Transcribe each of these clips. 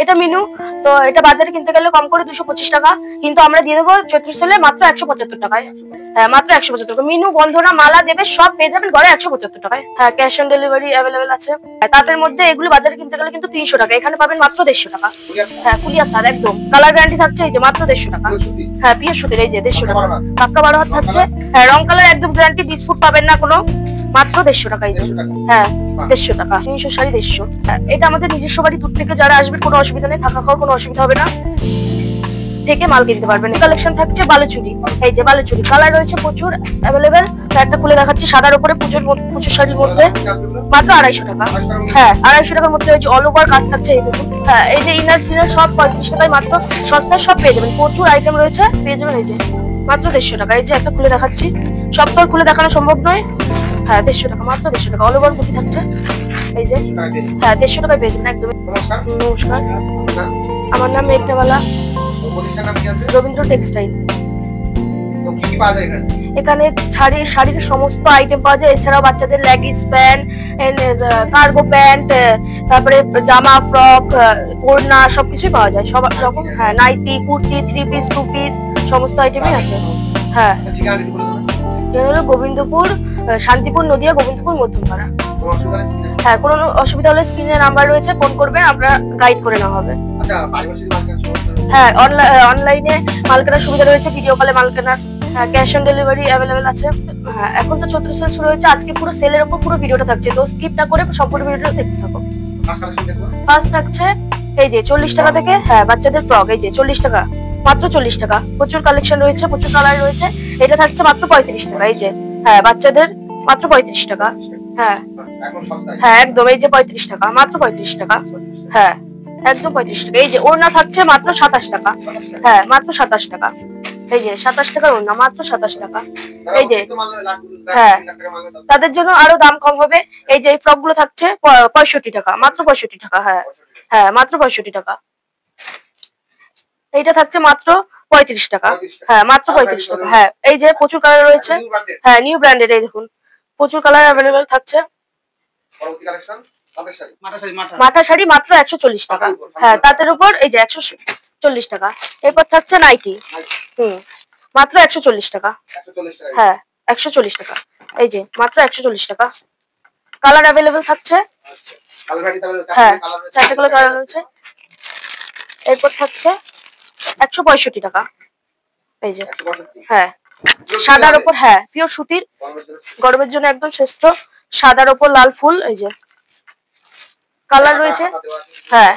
এটা মিনু। তো এটা বাজারে কিনতে গেলে কম করে 225 টাকা, কিন্তু আমরা দিয়ে দেবো চৈত্র সেলে মাত্র 175 টাকায়। হ্যাঁ, মাত্র 175 টাকা। মিনু, বন্ধনা, মালা দেবে সব পেয়ে যাবেন ঘরে 175 টাকায়। হ্যাঁ, ক্যাশ অন ডেলিভারি অ্যাভেলেবেল আছে। তাদের মধ্যে এগুলো বাজারে কিনতে গেলে কিন্তু 300 টাকা, এখানে পাবেন মাত্র 150 টাকা। হ্যাঁ, কুলিয়া তার একদম কালার গ্যারান্টি থাকছে, এই যে মাত্র 150 টাকা। হ্যাঁ, পিওর সুতির, এই যে 150 টাকা। পাক্কা 12 হাত থাকছে। হ্যাঁ, রং কালার একদম গ্যারান্টি, ডিসপুট পাবেন না কোনো, মাত্র 150 টাকা। এই যে হ্যাঁ, 150 টাকা। 300 শাড়ি 150। এটা আমাদের নিজস্ব বাড়ি, দূর থেকে যারা আসবে কোনো অসুবিধা নেই, থাকা খাওয়ার কোনো অসুবিধা হবে না, থেকে মাল কিনতে পারবেন। কালেকশন থাকছে বালুচুরি, এই যে বালুচুরি কালার রয়েছে প্রচুর অ্যাভেলেবেল। একটা খুলে দেখাচ্ছি, সাদার উপরে পুজোর শাড়ির মধ্যে মাত্র 250 টাকা। হ্যাঁ, 250 টাকার মধ্যে হচ্ছে অল ওভার কাজ থাকছে। এই দেখুন, হ্যাঁ, এই যে ইনার ফিনার সব 35 টাকায়, মাত্র সস্তায় সব পেয়ে যাবেন, প্রচুর আইটেম রয়েছে, পেয়ে যাবেন। এই যে মাত্র 150 টাকা। এই যে একটা খুলে দেখাচ্ছি, সব তো খুলে দেখানো সম্ভব নয়। হ্যাঁ, 150 টাকা, মাত্র 150 টাকা। অল ওভার বুটি থাকছে, এই যে হ্যাঁ 150 টাকায় পেয়ে যাবেন একদম। নমস্কার, আমার নাম মেঘনাবালা, রবীন্দ্র টেক্সটাইল। এখানে শাড়ির সমস্ত আইটেম পাওয়া যায়, এছাড়াও বাচ্চাদের লেগিংস প্যান্ট, কার্গো প্যান্ট, তারপরে জামা, ফ্রক, ওড়না সবকিছুই পাওয়া যায়, সব রকম। হ্যাঁ, নাইটি, কুর্তি, 3 পিস, 2 পিস সমস্ত আইটেমই আছে। হ্যাঁ, হলো গোবিন্দপুর, শান্তিপুর, নদিয়া, গোবিন্দপুর, মধ্যমপাড়া। হ্যাঁ, কোনো অসুবিধা হলে স্ক্রিনে নাম্বার রয়েছে, ফোন করবেন, আমরা গাইড করে নেওয়া হবে। হ্যাঁ, অনলাইনে মাল কেনার সুবিধা রয়েছে, ভিডিও কলে মাল কেনার। হ্যাঁ, ক্যাশ অন ডেলিভারি অ্যাভেলেবেল আছে। হ্যাঁ, এখন তো চৈত্র সেল শুরু হয়েছে, আজকে পুরো সেলের উপর পুরো ভিডিওটা থাকছে, তো স্কিপ না করে সম্পূর্ণ ভিডিওটা দেখতে থাকো। ফার্স্ট থাকছে এই যে 40 টাকা থেকে, হ্যাঁ, বাচ্চাদের ফ্রক, এই যে 40 টাকা, মাত্র 40 টাকা। প্রচুর কালেকশন রয়েছে, প্রচুর কালার রয়েছে। এটা থাকছে মাত্র 35 টাকা, এই যে হ্যাঁ, বাচ্চাদের মাত্র 35 টাকা। হ্যাঁ হ্যাঁ, একদম, এই যে 35 টাকা, মাত্র 35 টাকা। হ্যাঁ, একদম 35 টাকা। এই যে ওড়না থাকছে মাত্র 27 টাকা। হ্যাঁ, মাত্র 27 টাকা। এই যে 27 টাকার ওড়না, মাত্র 27 টাকা। এই যে হ্যাঁ, তাদের জন্য আরো দাম কম হবে। এই যে এই ফ্রক গুলো থাকছে 65 টাকা, মাত্র 65 টাকা। হ্যাঁ হ্যাঁ, মাত্র 65 টাকা। এইটা থাকছে মাত্র 35 টাকা। হ্যাঁ, মাত্র 35 টাকা। হ্যাঁ, এই যে প্রচুর কালার রয়েছে। হ্যাঁ, নিউ ব্র্যান্ডেড, এই দেখুন প্রচুর কালার অ্যাভেলেবেল থাকছে। মাঠা শাড়ি মাত্র 140 টাকা। হ্যাঁ, তাদের উপর এই যে 140 টাকা। এরপর থাকছে নাইটি, মাত্র 140 টাকা। হ্যাঁ, 140 টাকা। এই যে মাত্র 140 টাকা। কালার অ্যাভেলেবেল থাকছে। হ্যাঁ, 4টে কালার রয়েছে। এরপর থাকছে 165 টাকা। এই যে হ্যাঁ, সাদার উপর, হ্যাঁ, পিওর সুতির, গরমের জন্য একদম শ্রেষ্ঠ। সাদার উপর লাল ফুল, এই যে কালার রয়েছে। হ্যাঁ,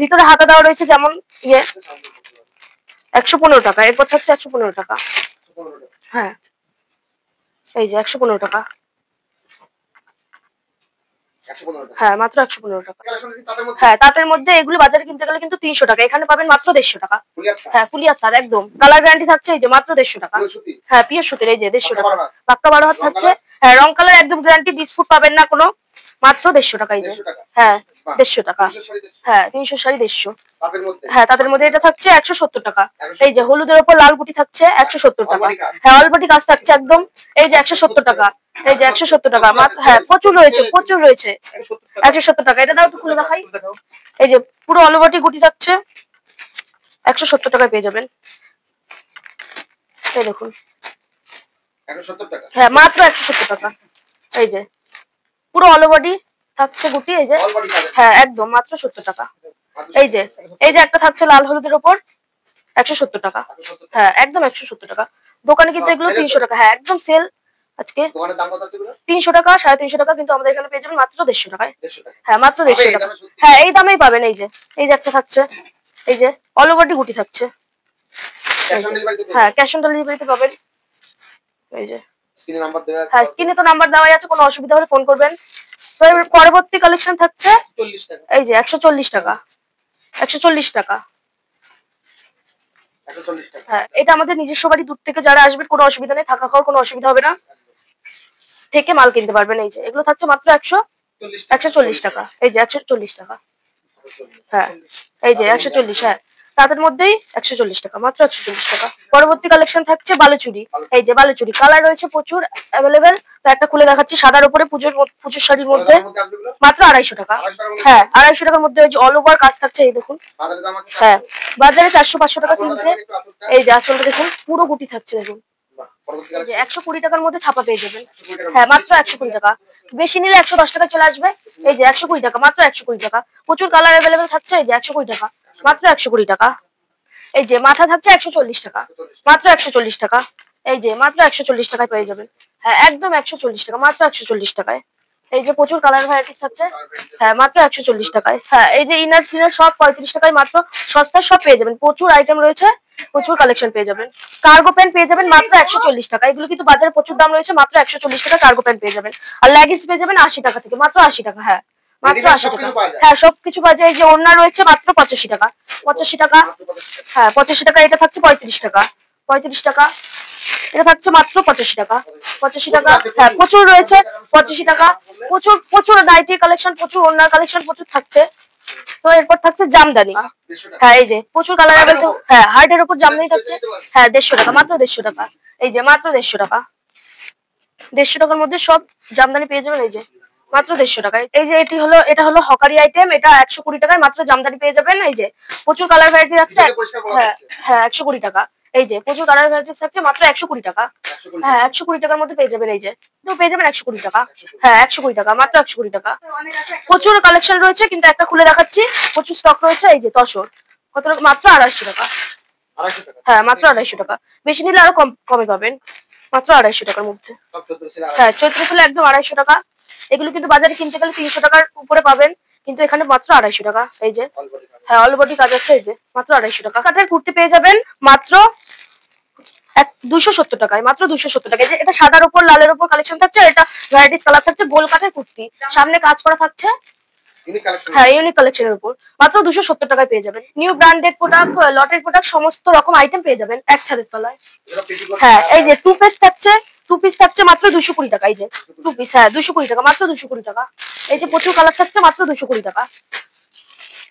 ভিতরে হাতা দেওয়া রয়েছে, যেমন ইয়ে 115 টাকা। এরপর থাকছে 115 টাকা। হ্যাঁ, এই যে 115 টাকা। হ্যাঁ, মাত্র 115 টাকা। হ্যাঁ, তাদের মধ্যে এগুলো বাজারে কিনতে গেলে কিন্তু 300 টাকা, এখানে পাবেন মাত্র 150 টাকা। হ্যাঁ, কুলিয়া তার একদম কালার গ্যারান্টি থাকছে, এই যে মাত্র 150 টাকা। হ্যাঁ, পিওর সুতির, এই যে 150 টাকা। পাক্কা 12 হাত থাকছে। হ্যাঁ, রং কালার একদম গ্যারান্টি, ডিসপুট পাবেন না কোনো, মাত্র 150 টাকা। এই যে হ্যাঁ, 150 টাকা। হ্যাঁ, 300 শাড়ি 150। হ্যাঁ, তাদের মধ্যে এটা থাকছে 170 টাকা। এই যে হলুদের উপর লাল বুটি থাকছে 170 টাকা। হ্যাঁ, অলবডি কাজ থাকছে একদম, এই যে 170 টাকা। এই যে 170 টাকা। হ্যাঁ, প্রচুর রয়েছে, প্রচুর রয়েছে। 170 টাকা। এটা দাও একটু খুলে দেখাই। এই যে পুরো অলবডি গুটি থাকছে, 170 টাকায় পেয়ে যাবেন। এই দেখুন, হ্যাঁ, মাত্র 170 টাকা। এই যে পুরো অলবডি থাকছে গুটি, এই যে হ্যাঁ, একদম মাত্র 70 টাকা। এই যে একটা থাকছে লাল হলুদের উপর, 170 টাকা। হ্যাঁ, একদম 170 টাকা। দোকানে কিন্তু এগুলো 300 টাকা। হ্যাঁ, একদম সেল আজকে। 300 টাকা, 350 টাকা, কিন্তু আমাদের এখানে পেয়ে যাবেন মাত্র 150 টাকায়। হ্যাঁ, মাত্র 150 টাকা। হ্যাঁ, এই দামেই পাবেন। এই যে একটা থাকছে, এই যে অল ওভারটি গুটি থাকছে। হ্যাঁ, ক্যাশ অন ডেলিভারিতে পাবেন। এই যে হ্যাঁ, স্ক্রিনে তো নাম্বার দেওয়াই আছে, কোনো অসুবিধা হলে ফোন করবেন। তো এবার পরবর্তী কালেকশন থাকছে এই যে 140 টাকা। 140 টাকা। হ্যাঁ, এটা আমাদের নিজস্ব বাড়ি, দূর থেকে যারা আসবেন কোনো অসুবিধা নেই, থাকা খাওয়ার কোনো অসুবিধা হবে না, থেকে মাল কিনতে পারবেন। এই যে এগুলো থাকছে মাত্র 140 টাকা। এই যে 140 টাকা। হ্যাঁ, এই যে 140। হ্যাঁ, তাদের মধ্যেই 140 টাকা, মাত্র 140 টাকা। পরবর্তী কালেকশন থাকছে বালুচুরি। এই যে বালুচুরি, কালার রয়েছে প্রচুর অ্যাভেলেবেল। তো একটা খুলে দেখাচ্ছি, সাদার উপরে পুজোর শাড়ির মধ্যে মাত্র 250 টাকা। হ্যাঁ 250 টাকার মধ্যে যে অল ওভার কাজ থাকছে, এই দেখুন। হ্যাঁ বাজারে 400-500 টাকা কিনছে। এই যে আসলটা দেখুন, পুরো গুটি থাকছে দেখুন। 120 টাকার মধ্যে ছাপা পেয়ে যাবেন। হ্যাঁ মাত্র 120 টাকা, বেশি নিলে 110 টাকা চলে আসবে। এই যে 120 টাকা, মাত্র 120 টাকা। প্রচুর কালার অ্যাভেলেবেল থাকছে। এই যে 120 টাকা, মাত্র 120 টাকা। এই যে মাথা থাকছে 140 টাকা, মাত্র 140 টাকা। এই যে মাত্র 140 টাকায় পেয়ে যাবেন। হ্যাঁ একদম 140 টাকা, মাত্র 140 টাকায়। এই যে প্রচুর কালার ভ্যারাইটিস থাকছে। হ্যাঁ মাত্র 140 টাকায়। হ্যাঁ এই যে ইনার ফিনার সব 35 টাকায়, মাত্র সস্তায় সব পেয়ে যাবেন। প্রচুর আইটেম রয়েছে, প্রচুর কালেকশন পেয়ে যাবেন। কার্গো প্যান্ট পেয়ে যাবেন মাত্র 140 টাকা। এগুলো কিন্তু বাজারে প্রচুর দাম রয়েছে, মাত্র 140 টাকা কার্গো প্যান্ট পেয়ে যাবেন। আর লেগিংস পেয়ে যাবেন 80 টাকা থেকে, মাত্র 80 টাকা। হ্যাঁ মাত্র 80 টাকা। হ্যাঁ সবকিছু বাজারে। এই যে ওড়না রয়েছে মাত্র 85 টাকা, 85 টাকা। হ্যাঁ 85 টাকা। এটা থাকছে 35 টাকা, 35 টাকা। এটা থাকছে মাত্র 85 টাকা, 85 টাকা। হ্যাঁ প্রচুর রয়েছে 85 টাকা। প্রচুর প্রচুর নাইটি কালেকশন, প্রচুর ওড়নার কালেকশন প্রচুর থাকছে। তো এরপর থাকছে জামদানি। হ্যাঁ এই যে প্রচুর কালার অ্যাভেলেবল। হ্যাঁ হার্টের উপর জামদানি থাকছে। হ্যাঁ 150 টাকা, মাত্র 150 টাকা। এই যে মাত্র 150 টাকা, 150 টাকার মধ্যে সব জামদানি পেয়ে যাবেন। এই যে মাত্র 150 টাকায়। এই যে এটা হলো হকারি আইটেম, এটা 120 টাকায় মাত্র জামদানি পেয়ে যাবেন। এই যে প্রচুর কালার ভ্যারাইটি থাকছে। হ্যাঁ হ্যাঁ 120 টাকা। এই যে প্রচুর কালার ভ্যারাইটিস থাকছে, মাত্র 120 টাকা। হ্যাঁ 120 টাকার মধ্যে পেয়ে যাবেন। এই যে তো পেয়ে যাবেন 120 টাকা। হ্যাঁ 120 টাকা, মাত্র 120 টাকা। প্রচুর কালেকশন রয়েছে, কিন্তু একটা খুলে দেখাচ্ছি, প্রচুর স্টক রয়েছে। এই যে তসর, কত টাকা? মাত্র 250 টাকা। হ্যাঁ মাত্র 250 টাকা, বেশি নিলে আরো কমে পাবেন। মাত্র 250 টাকার মধ্যে। হ্যাঁ চৈত্র সেলে একদম 250 টাকা। এগুলো কিন্তু বাজারে কিনতে গেলে 300 টাকার উপরে পাবেন, কিন্তু এখানে মাত্র 250 টাকা। এই যে হ্যাঁ অল বডি কাজ আছে। এই যে মাত্র 250 টাকা। কাটার কুর্তি পেয়ে যাবেন মাত্র 270 টাকায়, মাত্র 270 টাকা। যে এটা সাদার উপর লালের উপর কালেকশন থাকছে। এটা ভ্যারাইটিস কালার থাকছে, গোল কাটের কুর্তি, সামনে কাজ করা থাকছে। হ্যাঁ ইউনিক কালেকশনের উপর মাত্র 270 টাকায় পেয়ে যাবেন। নিউ ব্র্যান্ডেড প্রোডাক্ট, লটের প্রোডাক্ট, সমস্ত রকম আইটেম পেয়ে যাবেন এক ছাদের তলায়। হ্যাঁ এই যে টু পিস থাকছে মাত্র 220 টাকা। এই যে টু পিস, হ্যাঁ 220 টাকা, মাত্র 220 টাকা। এই যে প্রচুর কালার থাকছে, মাত্র 220 টাকা,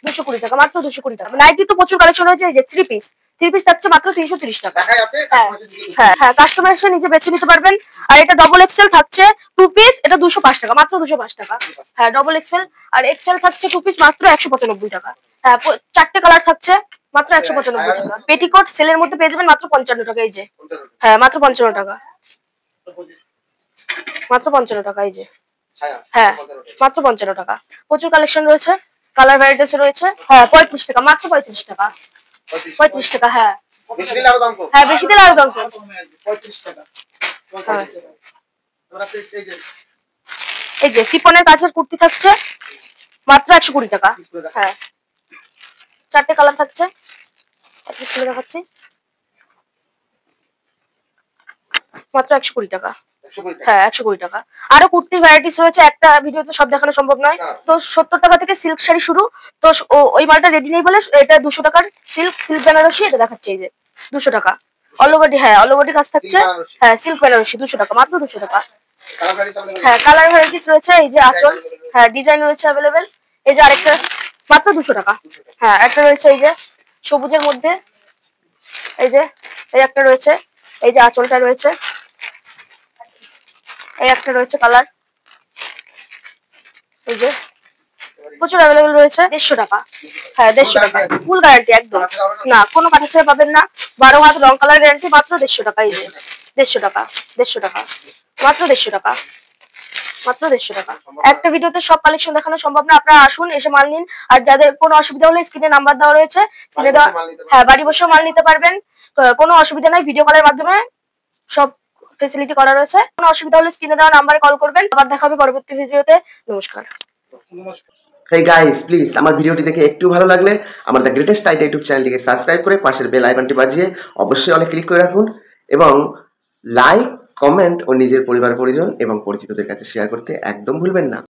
220 টাকা, মাত্র 220 টাকা। নাইটি তো প্রচুর কালেকশন রয়েছে। এই যে থ্রি পিস থাকছে মাত্র 330 টাকা। হ্যাঁ হ্যাঁ হ্যাঁ কাস্টমার এসে নিজে বেছে নিতে পারবেন। আর এটা ডবল এক্সেল থাকছে টু পিস, এটা 205 টাকা, মাত্র 205 টাকা। হ্যাঁ ডবল এক্সেল আর এক্সেল থাকছে টু পিস, মাত্র 195 টাকা। হ্যাঁ 4টে কালার থাকছে, মাত্র 195 টাকা। পেটিকোট সেলের মধ্যে পেয়ে যাবেন মাত্র 55 টাকা। এই যে হ্যাঁ মাত্র 55 টাকা, মাত্র 55 টাকা। এই যে হ্যাঁ মাত্র 55 টাকা। প্রচুর কালেকশন রয়েছে, কালার ভ্যারাইটিস রয়েছে। হ্যাঁ 35 টাকা, মাত্র 35 টাকা, 35 টাকা। হ্যাঁ হ্যাঁ বেশি দিলে আরো দাম কম। এই যে সিফনের কাছের কুর্তি থাকছে মাত্র 120 টাকা। হ্যাঁ 4টে কালার থাকছে, দেখাচ্ছি, মাত্র 120 টাকা। হ্যাঁ 120 টাকা। আরো কুর্তির ভ্যারাইটিস রয়েছে, একটা ভিডিওতে সব দেখানো সম্ভব নয়। তো 70 টাকা থেকে সিল্ক শাড়ি শুরু। তো ওই মালটা রেডি নেই বলে এটা 200 টাকার সিল্ক বেনারসি, এটা দেখাচ্ছে। এই যে 200 টাকা অল ওভার। হ্যাঁ অল ওভার কাজ থাকছে। হ্যাঁ সিল্ক বেনারসি 200 টাকা, মাত্র 200 টাকা। হ্যাঁ কালার ভ্যারাইটিস রয়েছে। এই যে আঁচল, হ্যাঁ ডিজাইন রয়েছে অ্যাভেলেবেল। এই যে আরেকটা মাত্র 200 টাকা। হ্যাঁ একটা রয়েছে এই যে সবুজের মধ্যে। এই যে এই একটা রয়েছে, এই যে আঁচলটা রয়েছে। এই একটা রয়েছে কালার। এই যে প্রচুর অ্যাভেলেবেল রয়েছে। 150 টাকা। হ্যাঁ 150 টাকা, ফুল গ্যারান্টি একদম, না কোনো কাটা ছেড়ে পাবেন না। 12 হাত রং কালার গ্যারান্টি, মাত্র 150 টাকা। এই যে 150 টাকা, 150 টাকা, মাত্র 150 টাকা, মাত্র 150 টাকা। একটা ভিডিওতে সব কালেকশন দেখানো সম্ভব না, আপনারা আসুন, এসে মাল নিন। আর যাদের কোনো অসুবিধা হলে স্ক্রিনে নাম্বার দেওয়া রয়েছে, স্ক্রিনে দেওয়া। হ্যাঁ বাড়ি বসেও মাল নিতে পারবেন, কোনো অসুবিধা নাই। ভিডিও কলের মাধ্যমে সব ফেসিলিটি করা রয়েছে। কোনো অসুবিধা হলে স্ক্রিনে দেওয়া নাম্বারে কল করবেন। আবার দেখা হবে পরবর্তী ভিডিওতে। নমস্কার। হেই গাইস, প্লিজ আমার ভিডিওটি দেখে একটু ভালো লাগলে আমার দ্য গ্রেটেস্ট আইডিয়া ইউটিউব চ্যানেলটিকে সাবস্ক্রাইব করে পাশের বেল আইকনটি বাজিয়ে অবশ্যই অলে ক্লিক করে রাখুন, এবং লাইক, কমেন্ট ও নিজের পরিবার পরিজন এবং পরিচিতদের কাছে শেয়ার করতে একদম ভুলবেন না।